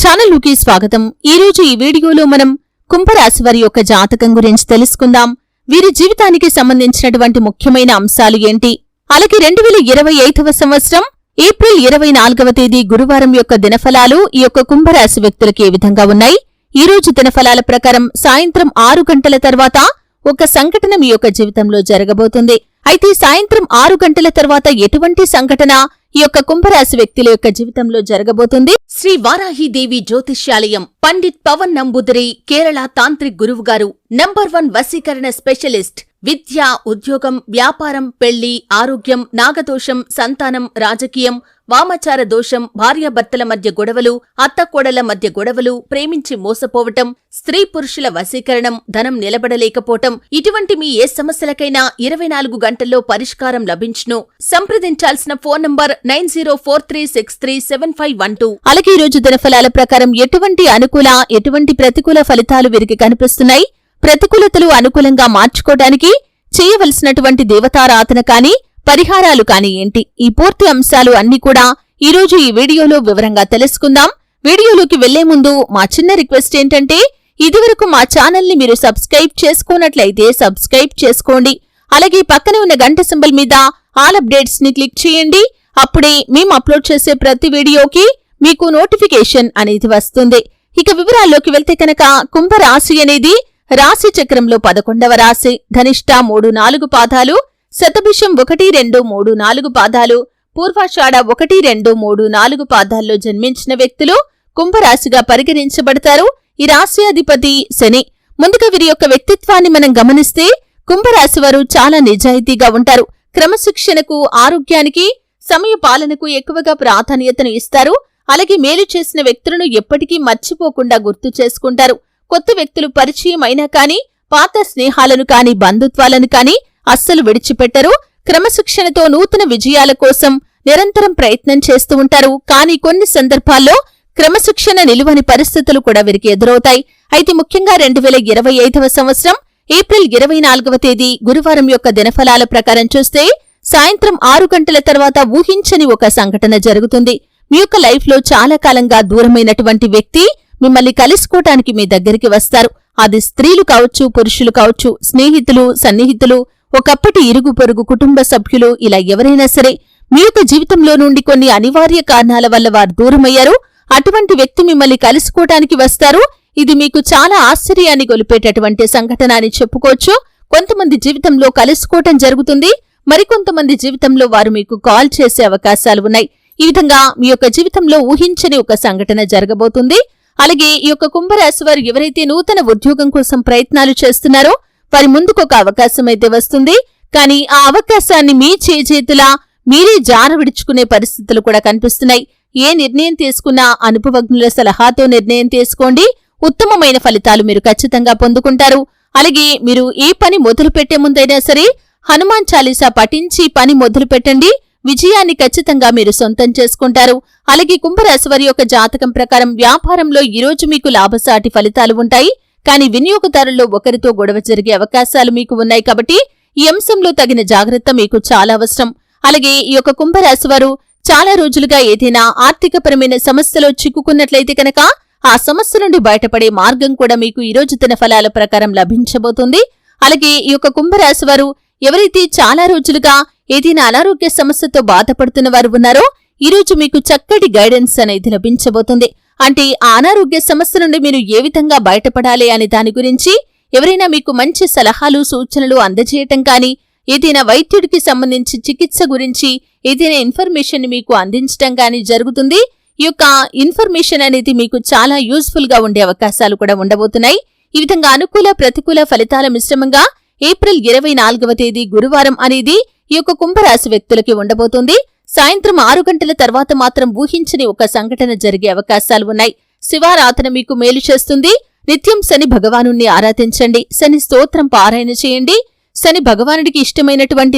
ఛానల్లోకి స్వాగతం. ఈరోజు ఈ వీడియోలో మనం కుంభరాశి వారి యొక్క జాతకం గురించి తెలుసుకుందాం. వీరి జీవితానికి సంబంధించినటువంటి ముఖ్యమైన అంశాలు ఏంటి, అలాగే 2025వ సంవత్సరం ఏప్రిల్ 24వ తేదీ గురువారం యొక్క దినఫలాలు ఈ యొక్క కుంభరాశి వ్యక్తులకి ఏ విధంగా ఉన్నాయి. ఈ రోజు దినఫలాల ప్రకారం సాయంత్రం 6 గంటల తర్వాత ఒక సంఘటన మీ యొక్క జీవితంలో జరగబోతుంది. అయితే సాయంత్రం 6 గంటల తర్వాత ఎటువంటి సంఘటన ఈ యొక్క కుంభరాశి వ్యక్తుల యొక్క జీవితంలో జరగబోతుంది? శ్రీ వారాహిదేవి జ్యోతిష్యాలయం పండిత్ పవన్ నంబూదరి కేరళ తాంత్రిక్ గురువుగారు నంబర్ 1 వశీకరణ స్పెషలిస్ట్. విద్య, ఉద్యోగం, వ్యాపారం, పెళ్లి, ఆరోగ్యం, నాగదోషం, సంతానం, రాజకీయం, వామాచార దోషం, భార్యాభర్తల మధ్య గొడవలు, అత్తకోడల మధ్య గొడవలు, ప్రేమించి మోసపోవటం, స్త్రీ పురుషుల వశీకరణం, ధనం నిలబడలేకపోవటం, ఇటువంటి మీ ఏ సమస్యలకైనా 24 గంటల్లో పరిష్కారం లభించును. సంప్రదించాల్సిన ఫోన్ నంబర్ 9043637512. అలాగే ఈ రోజు దినఫలాల ప్రకారం ఎటువంటి అనుకూల, ఎటువంటి ప్రతికూల ఫలితాలు వీరికి కనిపిస్తున్నాయి, ప్రతికూలతలు అనుకూలంగా మార్చుకోవడానికి చేయవలసినటువంటి దేవతారాధన కాని, పరిహారాలు కాని ఏంటి, ఈ పూర్తి అంశాలు అన్ని కూడా ఈరోజు ఈ వీడియోలో వివరంగా తెలుసుకుందాం. వీడియోలోకి వెళ్లే ముందు మా చిన్న రిక్వెస్ట్ ఏంటంటే, ఇదివరకు మా ఛానల్ని మీరు సబ్స్క్రైబ్ చేసుకున్నట్లయితే సబ్స్క్రైబ్ చేసుకోండి. అలాగే పక్కనే ఉన్న గంట సింబల్ మీద ఆల్ అప్డేట్స్ ని క్లిక్ చేయండి. అప్పుడే మేము అప్లోడ్ చేసే ప్రతి వీడియోకి మీకు నోటిఫికేషన్ అనేది వస్తుంది. ఇక వివరాల్లోకి వెళ్తే కనుక కుంభరాశి అనేది రాశి చక్రంలో 11వ రాశి. ధనిష్ట 3-4 పాదాలు, శతభిషం 1-2-3-4 పాదాలు, పూర్వాషాఢ 1-2-3-4 పాదాల్లో జన్మించిన వ్యక్తులు కుంభరాశిగా పరిగణించబడతారు. ఈ రాశి అధిపతి శని. ముందుగా వీరి యొక్క వ్యక్తిత్వాన్ని మనం గమనిస్తే కుంభరాశి వారు చాలా నిజాయితీగా ఉంటారు. క్రమశిక్షణకు, ఆరోగ్యానికి, సమయ పాలనకు ఎక్కువగా ప్రాధాన్యతను ఇస్తారు. అలాగే మేలు చేసిన వ్యక్తులను ఎప్పటికీ మర్చిపోకుండా గుర్తు చేసుకుంటారు. కొత్త వ్యక్తులు పరిచయం అయినా కాని, పాత స్నేహాలను కాని, బంధుత్వాలను కాని అస్సలు విడిచిపెట్టరు. క్రమశిక్షణతో నూతన విజయాల కోసం నిరంతరం ప్రయత్నం చేస్తూ ఉంటారు. కానీ కొన్ని సందర్భాల్లో క్రమశిక్షణ నిలువని పరిస్థితులు కూడా వీరికి ఎదురవుతాయి. అయితే ముఖ్యంగా 2025వ సంవత్సరం ఏప్రిల్ 24వ తేదీ గురువారం యొక్క దినఫలాల ప్రకారం చూస్తే సాయంత్రం 6 గంటల తర్వాత ఊహించని ఒక సంఘటన జరుగుతుంది. మీ యొక్క లైఫ్ లో చాలా కాలంగా దూరమైనటువంటి వ్యక్తి మిమ్మల్ని కలుసుకోవటానికి మీ దగ్గరికి వస్తారు. అది స్త్రీలు కావచ్చు, పురుషులు కావచ్చు, స్నేహితులు, సన్నిహితులు, ఒకప్పటి ఇరుగు పొరుగు కుటుంబ సభ్యులు, ఇలా ఎవరైనా సరే మీ యొక్క జీవితంలో నుండి కొన్ని అనివార్య కారణాల వల్ల వారు దూరమయ్యారు. అటువంటి వ్యక్తి మిమ్మల్ని కలుసుకోవటానికి వస్తారు. ఇది మీకు చాలా ఆశ్చర్యాన్ని గొలిపేటటువంటి సంఘటన అని చెప్పుకోవచ్చు. కొంతమంది జీవితంలో కలుసుకోవటం జరుగుతుంది, మరికొంతమంది జీవితంలో వారు మీకు కాల్ చేసే అవకాశాలు ఉన్నాయి. ఈ విధంగా మీ యొక్క జీవితంలో ఊహించని ఒక సంఘటన జరగబోతుంది. అలాగే ఈ యొక్క కుంభరాశి వారు ఎవరైతే నూతన ఉద్యోగం కోసం ప్రయత్నాలు చేస్తున్నారో వారి ముందుకు ఒక అవకాశం అయితే వస్తుంది. కానీ ఆ అవకాశాన్ని మీ చేజేతులా మీరే జార విడుచుకునే పరిస్థితులు కూడా కనిపిస్తున్నాయి. ఏ నిర్ణయం తీసుకున్నా అనుభవజ్ఞుల సలహాతో నిర్ణయం తీసుకోండి. ఉత్తమమైన ఫలితాలు మీరు ఖచ్చితంగా పొందుకుంటారు. అలాగే మీరు ఏ పని మొదలు పెట్టే ముందైనా సరే హనుమాన్ చాలీసా పఠించి పని మొదలు పెట్టండి. విజయాన్ని ఖచ్చితంగా మీరు సొంతం చేసుకుంటారు. అలాగే కుంభరాశి వారి యొక్క జాతకం ప్రకారం వ్యాపారంలో ఈరోజు మీకు లాభసాటి ఫలితాలు ఉంటాయి. కానీ వినియోగదారుల్లో ఒకరితో గొడవ జరిగే అవకాశాలు మీకు ఉన్నాయి. కాబట్టి ఈ అంశంలో తగిన జాగ్రత్త మీకు చాలా అవసరం. అలాగే ఈ యొక్క కుంభరాశి వారు చాలా రోజులుగా ఏదైనా ఆర్థికపరమైన సమస్యలో చిక్కుకున్నట్లయితే కనుక ఆ సమస్య నుండి బయటపడే మార్గం కూడా మీకు ఈరోజు దినఫలాల ప్రకారం లభించబోతుంది. అలాగే ఈ యొక్క కుంభరాశి వారు ఎవరైతే చాలా రోజులుగా ఏదైనా అనారోగ్య సమస్యతో బాధపడుతున్న వారు ఉన్నారో ఈరోజు మీకు చక్కటి గైడెన్స్ అనేది లభించబోతుంది. అంటే ఆ అనారోగ్య సమస్య నుండి మీరు ఏ విధంగా బయటపడాలి అనే దాని గురించి ఎవరైనా మీకు మంచి సలహాలు, సూచనలు అందజేయటం కానీ, ఏదైనా వైద్యుడికి సంబంధించి చికిత్స గురించి ఏదైనా ఇన్ఫర్మేషన్ మీకు అందించటం కానీ జరుగుతుంది. ఈ యొక్క ఇన్ఫర్మేషన్ అనేది మీకు చాలా యూజ్ఫుల్ గా ఉండే అవకాశాలు కూడా ఉండబోతున్నాయి. ఈ విధంగా అనుకూల, ప్రతికూల ఫలితాల మిశ్రమంగా ఏప్రిల్ 24వ తేదీ గురువారం అనేది ఈ యొక్క కుంభరాశి వ్యక్తులకి ఉండబోతుంది. సాయంత్రం 6 గంటల తర్వాత మాత్రం ఊహించని ఒక సంఘటన జరిగే అవకాశాలు ఉన్నాయి. శివారాధన మీకు మేలు చేస్తుంది. నిత్యం శని భగవానుణ్ణి ఆరాధించండి. శని స్తోత్రం పారాయణ చేయండి. శని భగవానుడికి ఇష్టమైనటువంటి